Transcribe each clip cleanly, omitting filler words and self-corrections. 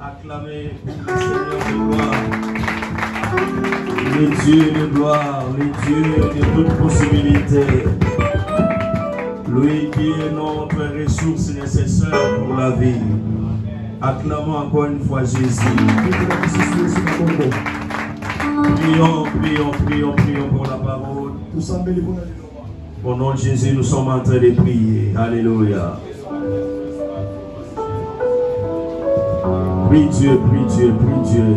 Acclamer le Seigneur de gloire, le Dieu de gloire, le Dieu de toute possibilité, lui qui est notre ressource nécessaire pour la vie. Acclamons encore une fois Jésus. Prions, prions, prions, prions pour la parole. Au nom de Jésus, nous sommes en train de prier. Alléluia. Prie Dieu, prie Dieu, prie Dieu.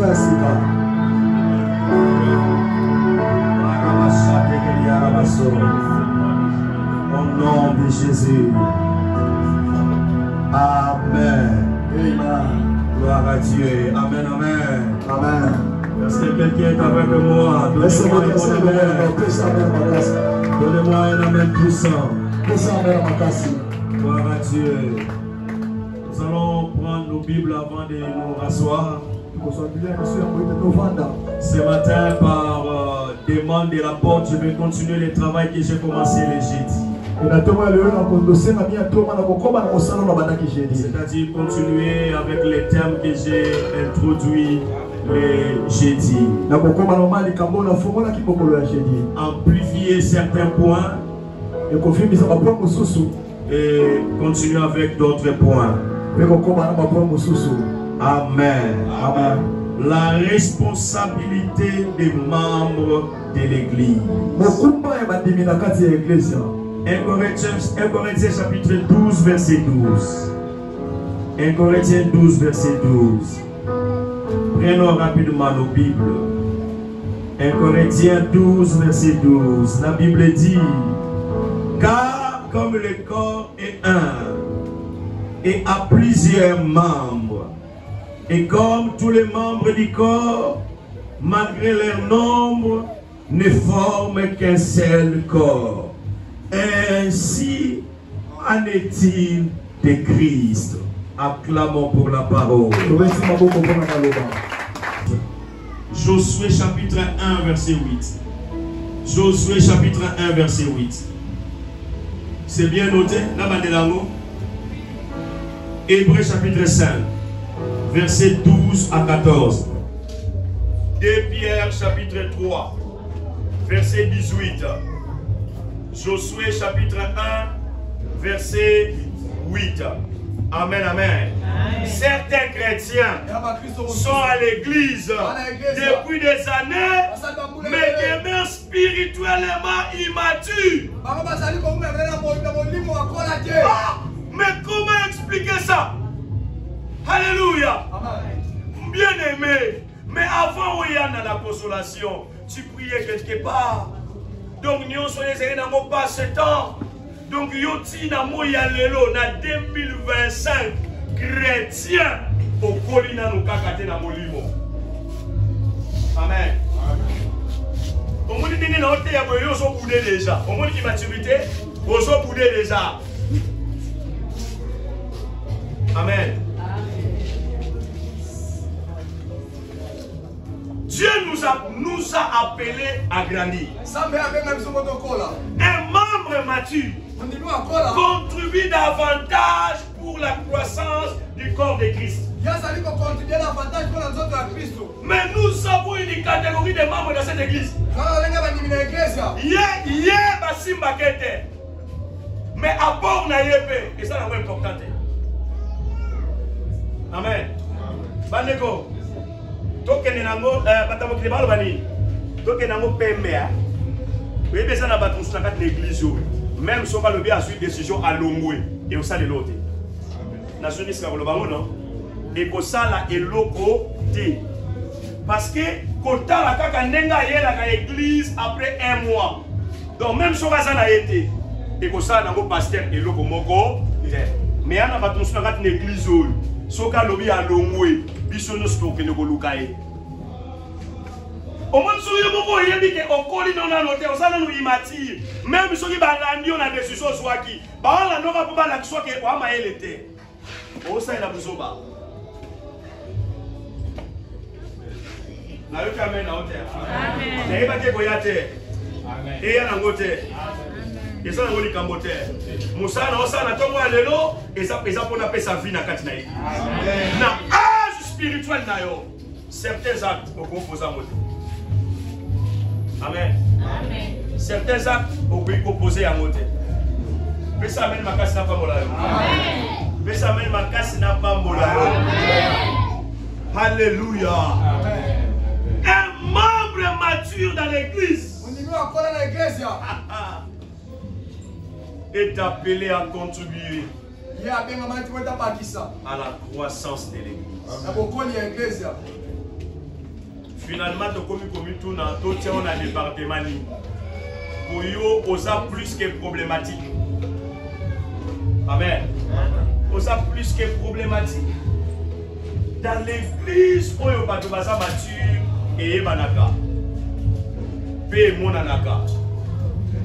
Au nom de Jésus. Amen. Amen. Gloire à Dieu. Amen, amen. Amen. Est-ce que quelqu'un est avec moi? Donnez-moi un amen puissant. Gloire à Dieu. Nous allons prendre nos Bibles avant de nous rasseoir. Ce matin, par demande de la porte, je vais continuer le travail que j'ai commencé le jeudi. C'est-à-dire continuer avec les thèmes que j'ai introduits le jeudi. Amplifier certains points et continuer avec d'autres points. Amen. Amen. La responsabilité des membres de l'église. 1 Corinthiens chapitre 12 verset 12. 1 Corinthiens 12 verset 12. Prenons rapidement nos Bibles. 1 Corinthiens 12 verset 12. La Bible dit: car comme le corps est un et a plusieurs membres, et comme tous les membres du corps, malgré leur nombre, ne forment qu'un seul corps, ainsi en est-il de Christ. Acclamons pour la parole. Josué chapitre 1 verset 8. Josué chapitre 1 verset 8. C'est bien noté, Hébreux chapitre 5, verset 12 à 14. 2 Pierre chapitre 3, verset 18. Josué chapitre 1, verset 8. Amen, amen. Certains chrétiens sont à l'église depuis des années, mais demeurent spirituellement immatures. Mais comment expliquer ça? Alléluia. Bien aimé. Mais avant où il y a la consolation, tu priais quelque part. Donc nous sommes pas ce temps. Donc yoti na moya lelo na 2025 chrétien au colina nous kakate na molimo. Amen. Au monde dingue na hote ya boyo so boudé déjà. Au monde immaturité, bozo boudé déjà. Amen. Dieu nous a appelés à grandir. Un membre mature contribue davantage pour la croissance du corps de Christ. Mais nous avons une catégorie de membres dans cette église. Mais à bord na yépe, et ça c'est important. Amen. Bandeko. Tokene nango batamo kilebalo bani. Tokene nango PMA. Oui, mais ça n'a pas tout dans l'église. Même si on va le bien à suivre décision à l'ongoué et au sein de l'autre. Nation qui sera le bango non. Et que ça là est loco T. Parce que kota la kaka nenga yela ka église après un mois. Donc même si on va ça été et que ça nango pasteur et loco moko. Mais on a pas tout dans l'église. Soka lobi à l'ongoué. Biso no stoke ne kolukaye. Au moins souye moko yebi ke okoli nona note osana no imati. Même soki balandi on a décision swaki. Ba la noka po bala kiswa ke wa maelete. O sa ila buzoba. Na yo kamen na hotel. Amen. Na yeba ke boyate. Amen. E ya na ngote. Amen. Et ça na ngoli kambote. Musa na osana tongo lelo et ça pona pesa vie na kati na ye. Amen. Na spirituel nayo, certains actes au composé à moto. Amen. Amen. Certains actes au composé à moto. Mais ça amène ma casse n'a pas molayo. Amen. Mais ça amène ma casse n'a pas molayo. Amen. Alléluia. Amen. Un membre mature dans l'église est appelé à contribuer à la croissance de l'église. finalement tu commis tout dans tout on a département pour yo osa plus que problématique. Amen. Osa plus que problématique. Dans l'église où yo pas de basa mature et banaka. Pe monanaka.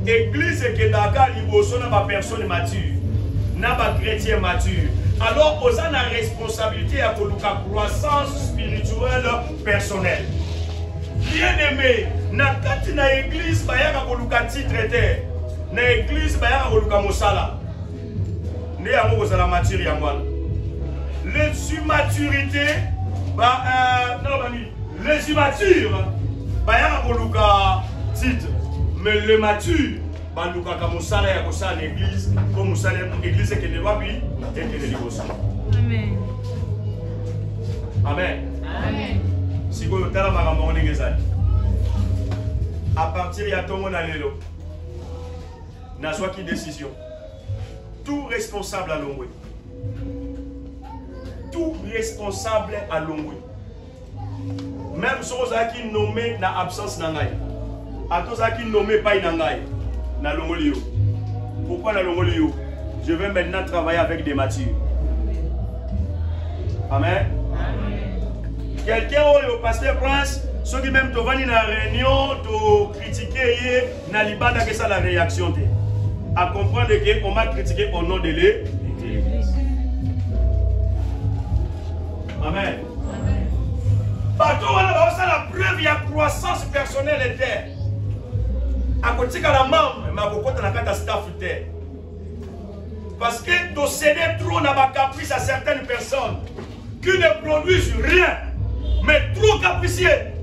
Église que daka liboso na ba personne mature, na ba chrétien mature. Alors on a la responsabilité à la croissance spirituelle personnelle. Bien-aimé, na kati na église bayaka koluka titre te. Na église bayaka koluka mosala. Ne yango kozala mature yangwana. Les immaturités les immatures bayaka koluka titre, mais les matures baluka ka mosala ya kosala l'église comme mosala l'église que ne va plus et que ne libosa. Amen. Amen. Amen. Si vous avez à partir de ton lelo, n'a soit qui décision. Tout responsable à l'ongwe. Tout responsable à l'ongwe. Même si vous avez nommé na absence nangai. À tous qui nommé pas nangai. Na longolio. Pourquoi na longolio? Je vais maintenant travailler avec des matures. Amen. Quelqu'un au pasteur Prince, ceux qui même te vont dans la réunion, te critiquer, n'a pas que ça la réaction. À comprendre qu'on m'a critiqué au nom de l'Église. Amen. Partout on a la preuve, il y a croissance personnelle était. À côté de la membre, mais à côté de la staff était. Parce que tu céder trop n'a pas caprice à certaines personnes qui ne produisent rien, mais trop capricieux.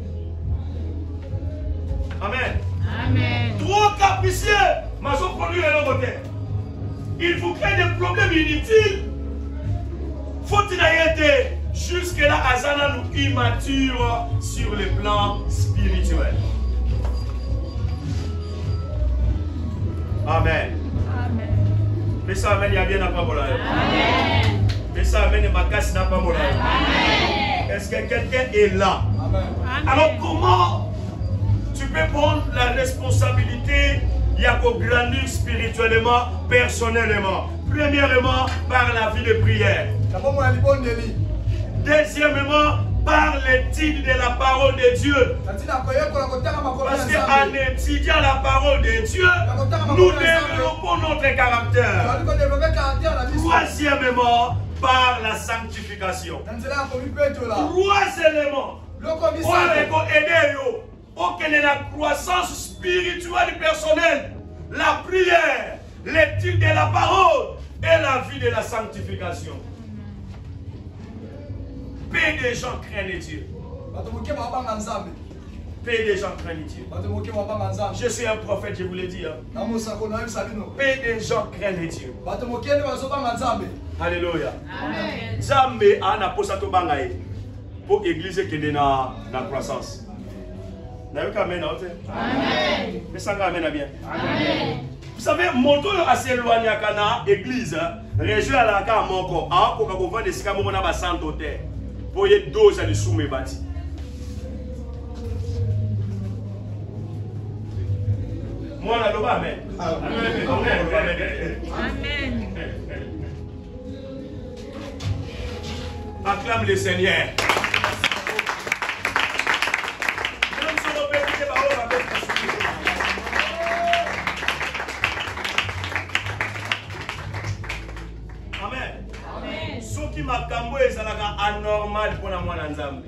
Amen. Amen. Trop capricieux, mais ils ont produit les côté. Il vous crée des problèmes inutiles. Faut-il être jusque-là, Azana nous immature sur le plan spirituel. Amen. Amen. Mais ça amène, il y a bien à pas moral. Amen. Mais ça amène, ma casse n'a pas moral. Amen. Est-ce que quelqu'un est là? Amen. Alors comment tu peux prendre la responsabilité il y a qu'au grandir spirituellement, personnellement? Premièrement, par la vie de prière. Deuxièmement, par l'étude de la parole de Dieu. Parce qu'en étudiant la parole de Dieu, nous développons notre caractère. Troisièmement, par la sanctification. Troisièmement, pour aider la croissance spirituelle personnelle, la prière, l'étude de la parole et la vie de la sanctification. Peu de gens craignent Dieu. Peu de gens craignent Dieu. Je suis un prophète, je vous l'ai dit. Peu de gens craignent Dieu. Alléluia. Zambe ana posa to bangaye pour l'église qui est dans la croissance. Amen. Mais ça amen bien. Amen. Vous savez, moto a s'éloigné à l'église, région à la carte mon corps, à quoi qu'on va des scamots na ba santo terre. Pour y dose à les soumis bâtis. Moi, on a le amen. Amen. Acclame le Seigneur. Qui m'a camboé ça anormal pour moi Nzambe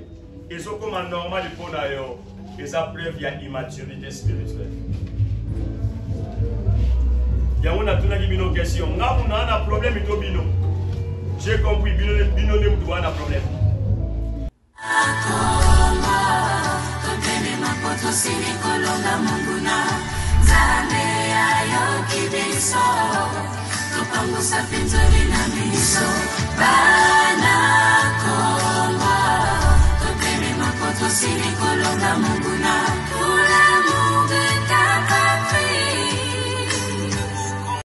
et ce comme anormal pour d'ailleurs et ça preuve il y a immaturité spirituelle. Il y a on a tout na bino question nga on a un problème to bino j'ai compris bino ne doit un problème Pangusa pinzori na miso Bana Kongo Tokeme makoto siri kolonga munguna